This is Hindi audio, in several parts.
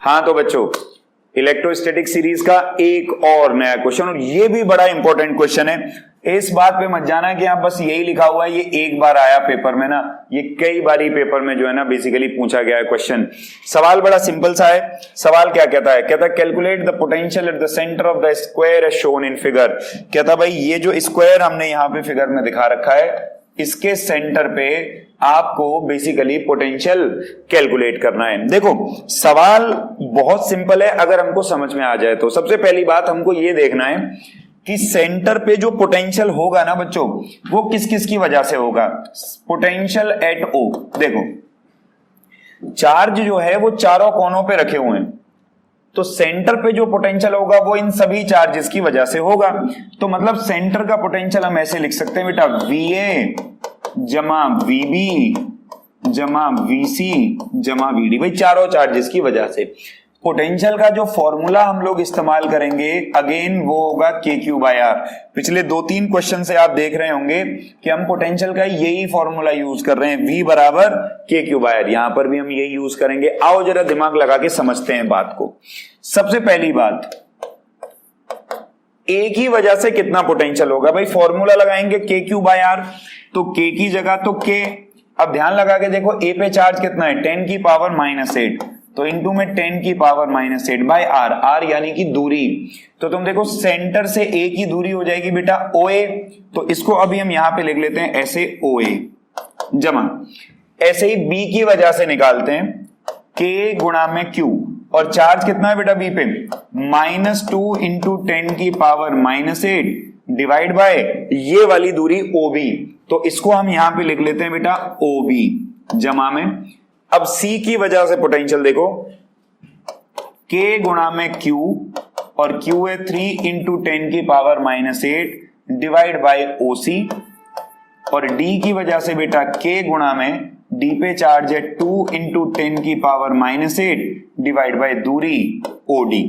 हाँ तो बच्चों इलेक्ट्रोस्टैटिक सीरीज का एक और नया क्वेश्चन, और ये भी बड़ा इंपॉर्टेंट क्वेश्चन है। इस बात पे मत जाना कि आप बस यही लिखा हुआ है, ये एक बार आया पेपर में ना, ये कई बारी पेपर में जो है ना बेसिकली पूछा गया है क्वेश्चन। सवाल बड़ा सिंपल सा है। सवाल क्या कहता है? कहता है calculate the potential at the centre of the square as shown in figure. कहता भाई ये जो स्क्वायर हमने यहाँ पे फिगर में दिखा रखा है, इसके सेंटर पे आपको बेसिकली पोटेंशियल कैलकुलेट करना है। देखो सवाल बहुत सिंपल है अगर हमको समझ में आ जाए तो। सबसे पहली बात हमको ये देखना है कि सेंटर पे जो पोटेंशियल होगा ना बच्चों, वो किस किस की वजह से होगा। पोटेंशियल एट ओ, देखो चार्ज जो है वो चारों कोनों पे रखे हुए हैं, तो सेंटर पे जो पोटेंशियल होगा वो इन सभी चार्जेस की वजह से होगा। तो मतलब सेंटर का पोटेंशियल हम ऐसे लिख सकते हैं बेटा, VA जमा VB जमा VC जमा VD, भाई चारों चार्जेस की वजह से। पोटेंशियल का जो फॉर्मूला हम लोग इस्तेमाल करेंगे अगेन वो होगा KQ/R। पिछले 2-3 क्वेश्चन से आप देख रहे होंगे कि हम पोटेंशियल का यही फॉर्मूला यूज कर रहे हैं, V बराबर KQ/R। यहां पर भी हम यही यूज करेंगे। आओ जरा दिमाग लगा के समझते हैं बात को। सबसे पहली बात, A की वजह से कितना पोटेंशियल होगा, भाई फॉर्मूला लगाएंगे KQ/R, तो K की जगह तो K। अब ध्यान लगा के देखो A पे चार्ज कितना है, 10 की पावर -8, तो इंटू में 10 की पावर -8 बाय R, R यानी कि दूरी। तो तुम देखो सेंटर से A की दूरी हो जाएगी बेटा OA, तो इसको अभी हम यहां पे लिख लेते हैं ऐसे OA जमा, ऐसे ही B की वजह से निकालते हैं K गुणा में Q, और चार्ज कितना है बेटा B पे, -2 इंटू 10 की पावर -8 डिवाइड बाय ये वाली दूरी OB, तो इसको हम यहां पे लिख लेते हैं बेटा OB जमा में। अब C की वजह से पोटेंशियल देखो, K गुणा में Q, और Q है 3 इंटू 10 की पावर -8 डिवाइड बाय OC, और D की वजह से बेटा K गुणा में D पे चार्ज है 2 इंटू 10 की पावर -8 डिवाइड बाय दूरी OD।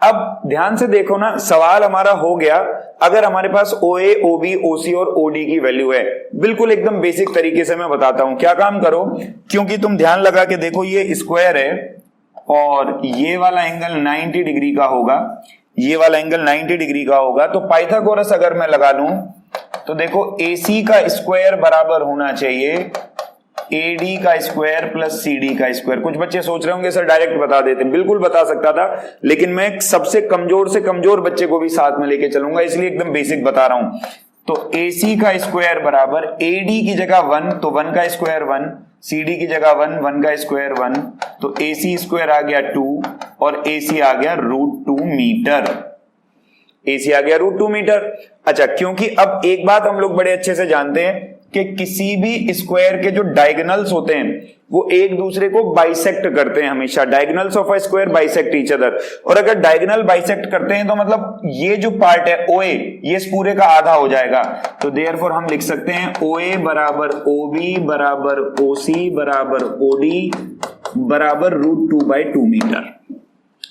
अब ध्यान से देखो ना, सवाल हमारा हो गया अगर हमारे पास OA, OB, OC और OD की वैल्यू है। बिल्कुल एकदम बेसिक तरीके से मैं बताता हूं। क्या काम करो, क्योंकि तुम ध्यान लगा के देखो ये स्क्वायर है और ये वाला एंगल 90 डिग्री का होगा, ये वाला एंगल 90 डिग्री का होगा, तो पाइथागोरस अगर मैं लगा लूं तो देखो AC का स्क्वायर बराबर होना चाहिए AD का स्क्वायर प्लस CD का स्क्वायर। कुछ बच्चे सोच रहे होंगे सर डायरेक्ट बता देते, बिल्कुल बता सकता था, लेकिन मैं सबसे कमजोर से कमजोर बच्चे को भी साथ में लेके चलूंगा, इसलिए एकदम बेसिक बता रहा हूं। तो AC का स्क्वायर बराबर AD की जगह 1, तो 1 का स्क्वायर 1, CD की जगह 1, 1 का स्क्वायर 1, तो AC स्क्वायर आ गया 2 और AC आ गया √2 मीटर। AC आ गया √2 मीटर। अच्छा, क्योंकि अब एक बात हम लोग बड़े अच्छे से जानते हैं कि किसी भी स्क्वायर के जो डायगोनल्स होते हैं वो एक दूसरे को बाइसेक्ट करते हैं हमेशा। Diagonals of a square bisect each other, और अगर डायगोनल बाइसेक्ट करते हैं तो मतलब ये जो पार्ट है OA, ये इस पूरे का आधा हो जाएगा। तो देयरफॉर हम लिख सकते हैं OA बराबर OB बराबर OC बराबर OD बराबर √2/2 मीटर।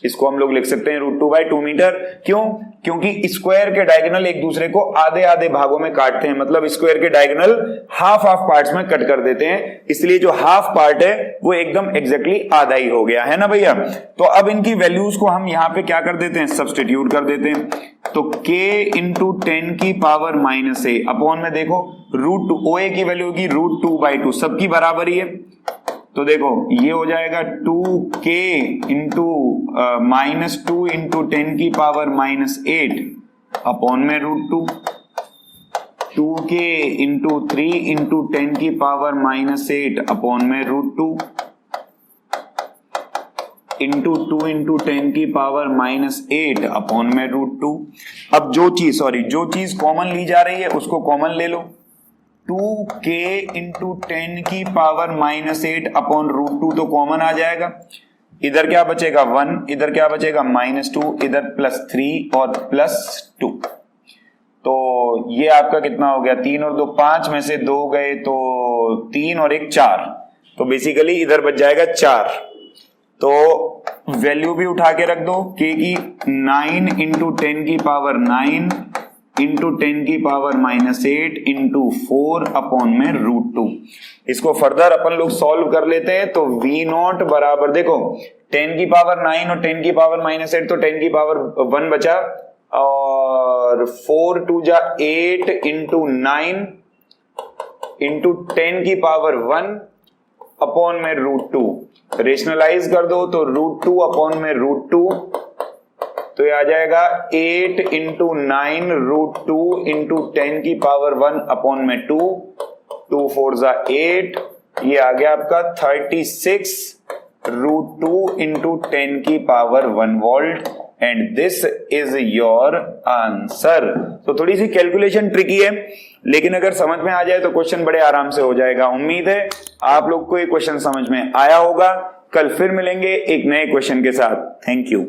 इसको हम लोग लिख सकते हैं √2/2 मीटर। क्यों? क्योंकि स्क्वायर के डायगोनल एक दूसरे को आधे आधे भागों में काटते हैं, मतलब स्क्वायर के डायगोनल हाफ पार्ट्स में कट कर देते हैं, इसलिए जो हाफ पार्ट है वो एकदम एग्जैक्टली आधा ही हो गया है ना भैया। तो अब इनकी वैल्यूज को हम यहां पे क्या कर देते हैं, सब्स्टिट्यूट कर देते हैं। तो K इंटू 10 की पावर -8 अपॉन में देखो √2, OA की वैल्यू होगी √2/2, सबकी बराबर ही है, तो देखो ये हो जाएगा 2K इंटू -2 इंटू 10 की पावर -8 अपॉन में √2, 2K इंटू 3 इंटू 10 की पावर -8 अपॉन में √2 इंटू 2 इंटू 10 की पावर -8 अपॉन में √2। अब जो चीज कॉमन ली जा रही है उसको कॉमन ले लो, 2K इंटू 10 की पावर -8 अपॉन √2 तो कॉमन आ जाएगा। इधर क्या बचेगा 1, इधर क्या बचेगा -2, इधर +3 और +2, तो ये आपका कितना हो गया, 3 और 2 5 में से 2 गए तो 3 और 1 4, तो बेसिकली इधर बच जाएगा 4। तो वैल्यू भी उठा के रख दो K की 9 इंटू 10 की पावर 9 इंटू 10 की पावर -8 इंटू 4 अपॉन में √2। इसको फर्दर अपन लोग सॉल्व कर लेते हैं। तो V0 बराबर देखो 10 की पावर 9 और 10 की पावर -8, तो 10 की पावर 1 बचा और 4 2 जा 8 इंटू 9 इंटू 10 की पावर 1 अपॉन में √2। रेशनलाइज कर दो तो √2 अपॉन में √2, तो ये आ जाएगा 8 इंटू 9 √2 इंटू 10 की पावर 1 अपॉन में 2, 2 4 जा 8, ये आ गया आपका 36 √2 इंटू 10 की power 1 volt and this is your answer. तो थोड़ी सी कैलकुलेशन ट्रिकी है, लेकिन अगर समझ में आ जाए तो क्वेश्चन बड़े आराम से हो जाएगा। उम्मीद है आप लोग को ये क्वेश्चन समझ में आया होगा। कल फिर मिलेंगे एक नए क्वेश्चन के साथ। Thank you.